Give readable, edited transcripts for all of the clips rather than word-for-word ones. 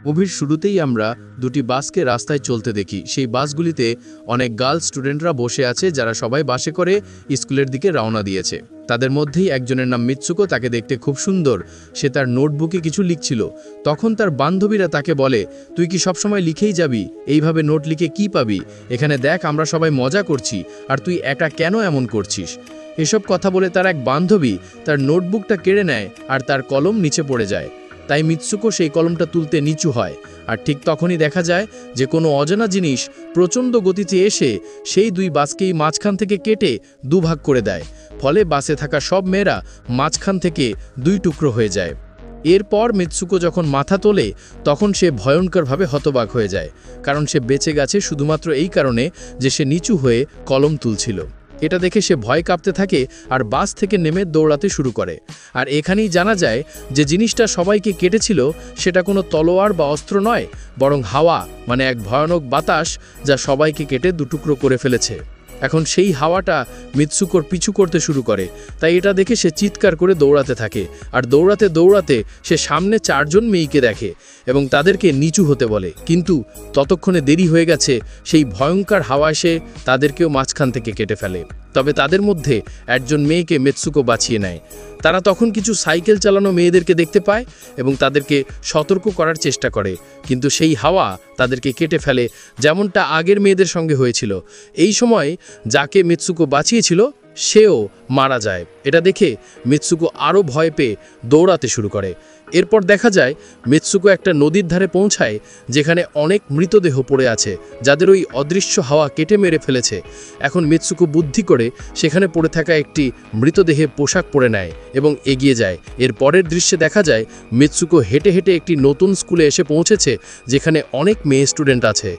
মুভির শুরুতেই আমরা দুটি বাসকে রাস্তায় চলতে দেখি। সেই বাসগুলিতে অনেক গার্লস স্টুডেন্টরা বসে আছে, যারা সবাই বাসে করে স্কুলের দিকে রওনা দিয়েছে। তাদের মধ্যেই একজনের নাম মিৎসুকো। তাকে দেখতে খুব সুন্দর। সে তার নোটবুকে কিছু লিখছিল। তখন তার বান্ধবীরা তাকে বলে, তুই কি সবসময় লিখেই যাবি? এইভাবে নোট লিখে কি পাবি? এখানে দেখ, আমরা সবাই মজা করছি, আর তুই একা কেন এমন করছিস? এসব কথা বলে তার এক বান্ধবী তার নোটবুকটা কেড়ে নেয় আর তার কলম নিচে পড়ে যায়। তাই মিৎসুকো সেই কলমটা তুলতে নিচু হয়, আর ঠিক তখনই দেখা যায় যে কোনো অজানা জিনিস প্রচণ্ড গতিতে এসে সেই দুই বাসকেই মাঝখান থেকে কেটে দুভাগ করে দেয়। ফলে বাসে থাকা সব মেয়েরা মাঝখান থেকে দুই টুকরো হয়ে যায়। এরপর মিৎসুকো যখন মাথা তোলে, তখন সে ভয়ঙ্করভাবে হতবাক হয়ে যায়, কারণ সে বেঁচে গেছে শুধুমাত্র এই কারণে যে সে নিচু হয়ে কলম তুলছিল। এটা দেখে সে ভয় কাঁপতে থাকে আর বাস থেকে নেমে দৌড়াতে শুরু করে। আর এখানেই জানা যায় যে জিনিসটা সবাইকে কেটেছিল সেটা কোনো তলোয়ার বা অস্ত্র নয়, বরং হাওয়া, মানে এক ভয়ানক বাতাস যা সবাইকে কেটে দুটুকরো করে ফেলেছে। এখন সেই হাওয়াটা মিৎসুকোর পিছু করতে শুরু করে। তাই এটা দেখে সে চিৎকার করে দৌড়াতে থাকে, আর দৌড়াতে দৌড়াতে সে সামনে 4 জন মেয়েকে দেখে এবং তাদেরকে নিচু হতে বলে। কিন্তু ততক্ষণে দেরি হয়ে গেছে। সেই ভয়ঙ্কর হাওয়া এসে তাদেরকেও মাঝখান থেকে কেটে ফেলে। তবে তাদের মধ্যে একজন মেয়েকে মিৎসুকো বাঁচিয়ে নেয়। তারা তখন কিছু সাইকেল চালানো মেয়েদেরকে দেখতে পায় এবং তাদেরকে সতর্ক করার চেষ্টা করে, কিন্তু সেই হাওয়া তাদেরকে কেটে ফেলে, যেমনটা আগের মেয়েদের সঙ্গে হয়েছিল। এই সময় যাকে মিৎসুকো বাঁচিয়েছিল সেও মারা যায়। এটা দেখে মিৎসুকো আরও ভয় পেয়ে দৌড়াতে শুরু করে। এরপর দেখা যায় মিৎসুকো একটা নদীর ধারে পৌঁছায়, যেখানে অনেক মৃতদেহ পড়ে আছে, যাদের ওই অদৃশ্য হাওয়া কেটে মেরে ফেলেছে। এখন মিৎসুকো বুদ্ধি করে সেখানে পড়ে থাকা একটি মৃতদেহে পোশাক পরে নেয় এবং এগিয়ে যায়। এর পরের দৃশ্যে দেখা যায় মিৎসুকো হেঁটে হেঁটে একটি নতুন স্কুলে এসে পৌঁছেছে, যেখানে অনেক মেয়ে স্টুডেন্ট আছে,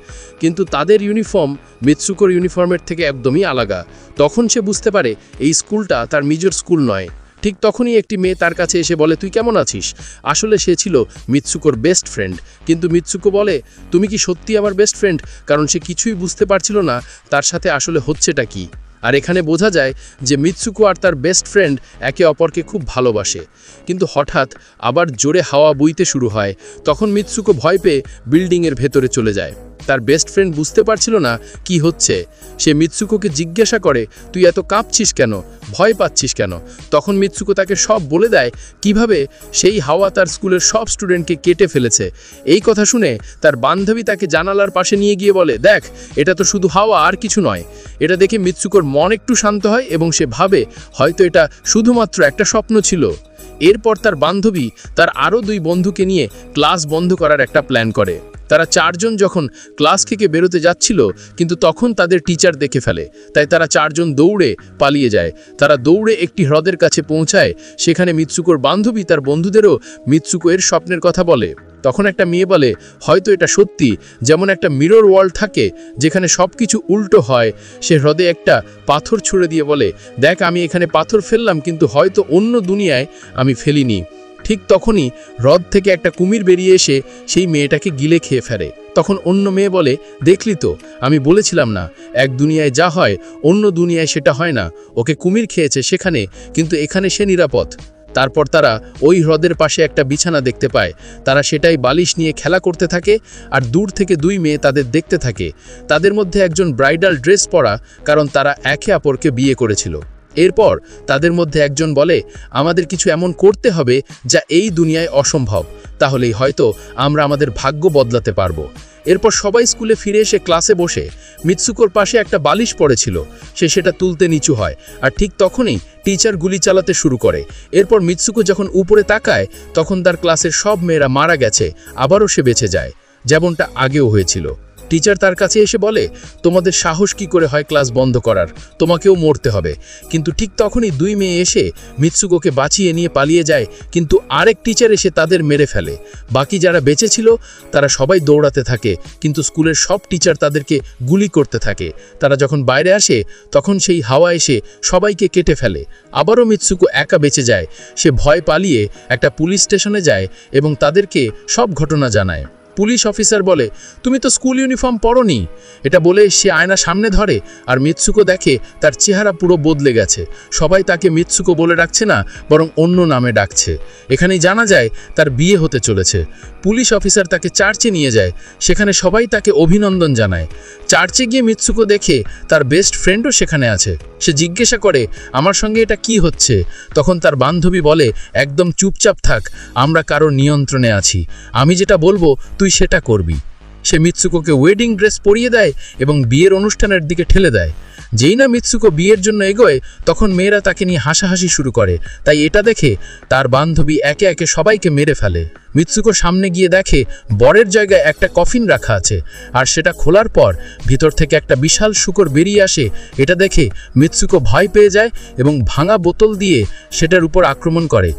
কিন্তু তাদের ইউনিফর্ম মিৎসুকোর ইউনিফর্মের থেকে একদমই আলাদা। তখন সে বুঝতে পারে এই স্কুলটা তার নিজের স্কুল নয়। ঠিক তখনই একটি মেয়ে তার কাছে এসে বলে, তুই কেমন আছিস? আসলে সে ছিল মিৎসুকোর বেস্ট ফ্রেন্ড। কিন্তু মিৎসুকো বলে, তুমি কি সত্যি আমার বেস্ট ফ্রেন্ড? কারণ সে কিছুই বুঝতে পারছিল না তার সাথে আসলে হচ্ছেটা কি। আর এখানে বোঝা যায় যে মিৎসুকো আর তার বেস্ট ফ্রেন্ড একে অপরকে খুব ভালোবাসে। কিন্তু হঠাৎ আবার জোরে হাওয়া বইতে শুরু হয়। তখন মিৎসুকো ভয় পেয়ে বিল্ডিংয়ের ভেতরে চলে যায়। তার বেস্ট ফ্রেন্ড বুঝতে পারছিল না কি হচ্ছে। সে মিৎসুকোকে জিজ্ঞাসা করে, তুই এত কাঁপছিস কেন? ভয় পাচ্ছিস কেন? তখন মিৎসুকো তাকে সব বলে দেয় কিভাবে সেই হাওয়া তার স্কুলের সব স্টুডেন্টকে কেটে ফেলেছে। এই কথা শুনে তার বান্ধবী তাকে জানালার পাশে নিয়ে গিয়ে বলে, দেখ, এটা তো শুধু হাওয়া, আর কিছু নয়। এটা দেখে মিৎসুকোর মন একটু শান্ত হয় এবং সে ভাবে হয়তো এটা শুধুমাত্র একটা স্বপ্ন ছিল। এরপর তার বান্ধবী তার আরও 2 বন্ধুকে নিয়ে ক্লাস বন্ধ করার একটা প্ল্যান করে। তারা 4 জন যখন ক্লাস থেকে বেরোতে যাচ্ছিল, কিন্তু তখন তাদের টিচার দেখে ফেলে। তাই তারা 4 জন দৌড়ে পালিয়ে যায়। তারা দৌড়ে একটি হ্রদের কাছে পৌঁছায়। সেখানে মিৎসুকোর বান্ধবী তার বন্ধুদেরও মিৎসুকো এর স্বপ্নের কথা বলে। তখন একটা মেয়ে বলে, হয়তো এটা সত্যি, যেমন একটা মিরর ওয়ার্ল্ড থাকে যেখানে সব কিছু উল্টো হয়। সে হ্রদে একটা পাথর ছুঁড়ে দিয়ে বলে, দেখ, আমি এখানে পাথর ফেললাম, কিন্তু হয়তো অন্য দুনিয়ায় আমি ফেলিনি। ঠিক তখনই হ্রদ থেকে একটা কুমির বেরিয়ে এসে সেই মেয়েটাকে গিলে খেয়ে ফেলে। তখন অন্য মেয়ে বলে, দেখলি তো, আমি বলেছিলাম না, এক দুনিয়ায় যা হয় অন্য দুনিয়ায় সেটা হয় না। ওকে কুমির খেয়েছে সেখানে, কিন্তু এখানে সে নিরাপদ। তারপর তারা ওই হ্রদের পাশে একটা বিছানা দেখতে পায়। তারা সেটাই বালিশ নিয়ে খেলা করতে থাকে, আর দূর থেকে 2 মেয়ে তাদের দেখতে থাকে। তাদের মধ্যে একজন ব্রাইডাল ড্রেস পরা, কারণ তারা একে অপরকে বিয়ে করেছিল। এরপর তাদের মধ্যে একজন বলে, আমাদের কিছু এমন করতে হবে যা এই দুনিয়ায় অসম্ভব, তাহলেই হয়তো আমরা আমাদের ভাগ্য বদলাতে পারবো। এরপর সবাই স্কুলে ফিরে এসে ক্লাসে বসে। মিৎসুকোর পাশে একটা বালিশ পড়েছিল। সে সেটা তুলতে নিচু হয়, আর ঠিক তখনই টিচার গুলি চালাতে শুরু করে। এরপর মিৎসুকো যখন উপরে তাকায়, তখন তার ক্লাসের সব মেয়েরা মারা গেছে। আবারও সে বেঁচে যায়, যেমনটা আগেও হয়েছিল। টিচার তার কাছে এসে বলে, তোমাদের সাহস কি করে হয় ক্লাস বন্ধ করার? তোমাকেও মরতে হবে। কিন্তু ঠিক তখনই 2 মেয়ে এসে মিৎসুকোকে বাঁচিয়ে নিয়ে পালিয়ে যায়, কিন্তু আরেক টিচার এসে তাদের মেরে ফেলে। বাকি যারা বেঁচে ছিল তারা সবাই দৌড়াতে থাকে, কিন্তু স্কুলের সব টিচার তাদেরকে গুলি করতে থাকে। তারা যখন বাইরে আসে, তখন সেই হাওয়া এসে সবাইকে কেটে ফেলে। আবারও মিৎসুকো একা বেঁচে যায়। সে ভয় পালিয়ে একটা পুলিশ স্টেশনে যায় এবং তাদেরকে সব ঘটনা জানায়। পুলিশ অফিসার বলে, তুমি তো স্কুল ইউনিফর্ম পরোনি। এটা বলে সে আয়না সামনে ধরে আর মিৎসুকো দেখে তার চেহারা পুরো বদলে গেছে। সবাই তাকে মিৎসুকো বলে ডাকছে না, বরং অন্য নামে ডাকছে। এখানেই জানা যায় তার বিয়ে হতে চলেছে। পুলিশ অফিসার তাকে চার্চে নিয়ে যায়। সেখানে সবাই তাকে অভিনন্দন জানায়। চার্চে গিয়ে মিৎসুকো দেখে তার বেস্ট ফ্রেন্ডও সেখানে আছে। সে জিজ্ঞাসা করে, আমার সঙ্গে এটা কি হচ্ছে? তখন তার বান্ধবী বলে, একদম চুপচাপ থাক, আমরা কারোর নিয়ন্ত্রণে আছি। আমি যেটা বলবো তুই সেটা করবি। সে মিৎসুকোকে ওয়েডিং ড্রেস পরিয়ে দেয় এবং বিয়ের অনুষ্ঠানের দিকে ঠেলে দেয়। যেই না মিৎসুকো বিয়ের জন্য এগোয়, তখন মেয়েরা তাকে নিয়ে হাসাহাসি শুরু করে। তাই এটা দেখে তার বান্ধবী একে একে সবাইকে মেরে ফেলে। মিৎসুকো সামনে গিয়ে দেখে বরের জায়গায় একটা কফিন রাখা আছে, আর সেটা খোলার পর ভিতর থেকে একটা বিশাল শূকর বেরিয়ে আসে। এটা দেখে মিৎসুকো ভয় পেয়ে যায় এবং ভাঙা বোতল দিয়ে সেটার উপর আক্রমণ করে।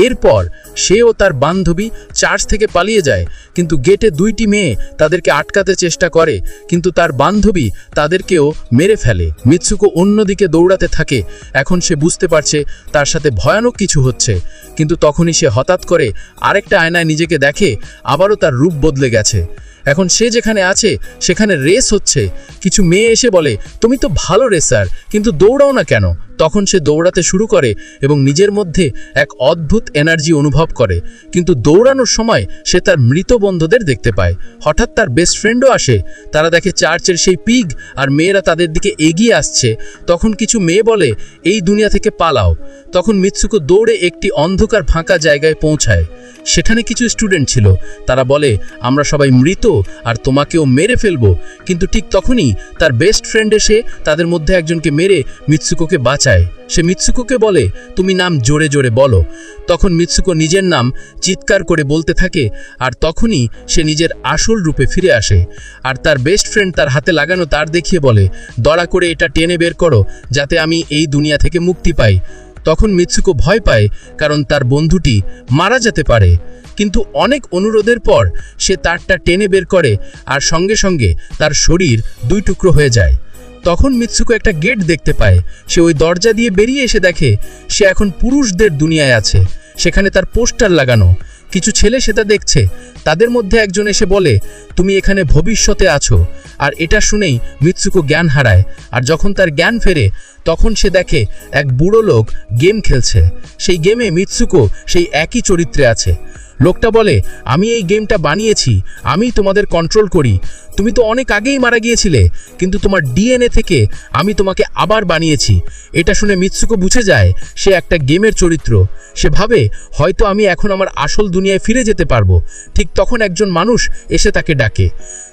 এরপর সে ও তার বান্ধবী চার্চ থেকে পালিয়ে যায়, কিন্তু গেটে দুইটি মেয়ে তাদেরকে আটকাতে চেষ্টা করে, কিন্তু তার বান্ধবী তাদেরকেও মেরে ফেলে। মিৎসুকো অন্যদিকে দৌড়াতে থাকে। এখন সে বুঝতে পারছে তার সাথে ভয়ানক কিছু হচ্ছে, কিন্তু তখনই সে হঠাৎ করে আরেকটা আয়নায় নিজেকে দেখে, আবারও তার রূপ বদলে গেছে। এখন সে যেখানে আছে সেখানে রেস হচ্ছে। কিছু মেয়ে এসে বলে, তুমি তো ভালো রেসার, কিন্তু দৌড়াও না কেন? তখন সে দৌড়াতে শুরু করে এবং নিজের মধ্যে এক অদ্ভুত এনার্জি অনুভব করে। কিন্তু দৌড়ানোর সময় সে তার মৃত বন্ধুদের দেখতে পায়। হঠাৎ তার বেস্ট ফ্রেন্ডও আসে। তারা দেখে চার্চের সেই পিগ আর মেয়েরা তাদের দিকে এগিয়ে আসছে। তখন কিছু মেয়ে বলে, এই দুনিয়া থেকে পালাও। তখন মিৎসুকো দৌড়ে একটি অন্ধকার ফাঁকা জায়গায় পৌঁছায়। সেখানে কিছু স্টুডেন্ট ছিল। তারা বলে, আমরা সবাই মৃত আর তোমাকেও মেরে ফেলবো। কিন্তু ঠিক তখনই তার বেস্ট ফ্রেন্ড এসে তাদের মধ্যে একজনকে মেরে মিৎসুকোকে বাঁচায়। সে মিৎসুকোকে বলে, তুমি নাম জোরে জোরে বলো। তখন মিৎসুকো নিজের নাম চিৎকার করে বলতে থাকে, আর তখনই সে নিজের আসল রূপে ফিরে আসে। আর তার বেস্ট ফ্রেন্ড তার হাতে লাগানো তার দেখিয়ে বলে, দয়া করে এটা টেনে বের করো, যাতে আমি এই দুনিয়া থেকে মুক্তি পাই। তখন মিৎসুকো ভয় পায়, কারণ তার বন্ধুটি মারা যেতে পারে। কিন্তু অনেক অনুরোধের পর সে তারটা টেনে বের করে, আর সঙ্গে সঙ্গে তার শরীর দুই টুকরো হয়ে যায়। তখন মিৎসুকো একটা গেট দেখতে পায়। সে ওই দরজা দিয়ে বেরিয়ে এসে দেখে সে এখন পুরুষদের দুনিয়ায় আছে। সেখানে তার পোস্টার লাগানো। কিছু ছেলে সেটা দেখছে। তাদের মধ্যে একজন এসে বলে, তুমি এখানে ভবিষ্যতে আছো। আর এটা শুনেই মিৎসুকো জ্ঞান হারায়। আর যখন তার জ্ঞান ফেরে, তখন সে দেখে এক বুড়ো লোক গেম খেলছে। সেই গেমে মিৎসুকো সেই একই চরিত্রে আছে। লোকটা বলে, আমি এই গেমটা বানিয়েছি, আমি তোমাদের কন্ট্রোল করি। তুমি তো অনেক আগেই মারা গিয়েছিলে, কিন্তু তোমার ডিএনএ থেকে আমি তোমাকে আবার বানিয়েছি। এটা শুনে মিৎসুকো বুঝে যায় সে একটা গেমের চরিত্র। সে ভাবে, হয়তো আমি এখন আমার আসল দুনিয়ায় ফিরে যেতে পারবো। ঠিক তখন একজন মানুষ এসে তাকে ডাকে।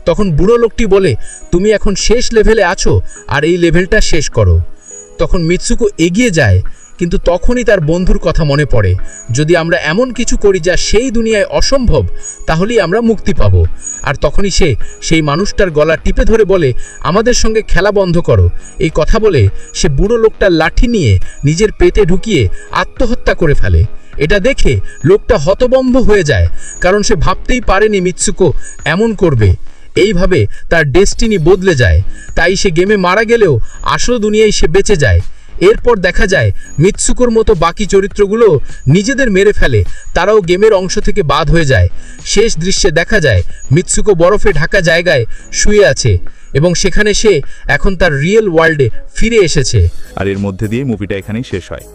তখন বুড়ো লোকটি বলে, তুমি এখন শেষ লেভেলে আছো, আর এই লেভেলটা শেষ করো। তখন মিৎসুকো এগিয়ে যায়, কিন্তু তখনই তার বন্ধুর কথা মনে পড়ে, যদি আমরা এমন কিছু করি যা সেই দুনিয়ায় অসম্ভব, তাহলেই আমরা মুক্তি পাব। আর তখনই সে সেই মানুষটার গলা টিপে ধরে বলে, আমাদের সঙ্গে খেলা বন্ধ করো। এই কথা বলে সে বুড়ো লোকটার লাঠি নিয়ে নিজের পেটে ঢুকিয়ে আত্মহত্যা করে ফেলে। এটা দেখে লোকটা হতভম্ব হয়ে যায়, কারণ সে ভাবতেই পারেনি মিৎসুকো এমন করবে। এইভাবে তার ডেস্টিনি বদলে যায়। তাই সে গেমে মারা গেলেও আসল দুনিয়ায় সে বেঁচে যায়। এরপর দেখা যায় মিৎসুকোর মতো বাকি চরিত্রগুলো নিজেদের মেরে ফেলে, তারাও গেমের অংশ থেকে বাদ হয়ে যায়। শেষ দৃশ্যে দেখা যায় মিৎসুকো বরফে ঢাকা জায়গায় শুয়ে আছে এবং সেখানে সে এখন তার রিয়েল ওয়ার্ল্ডে ফিরে এসেছে। আর এর মধ্যে দিয়ে মুভিটা এখানেই শেষ হয়।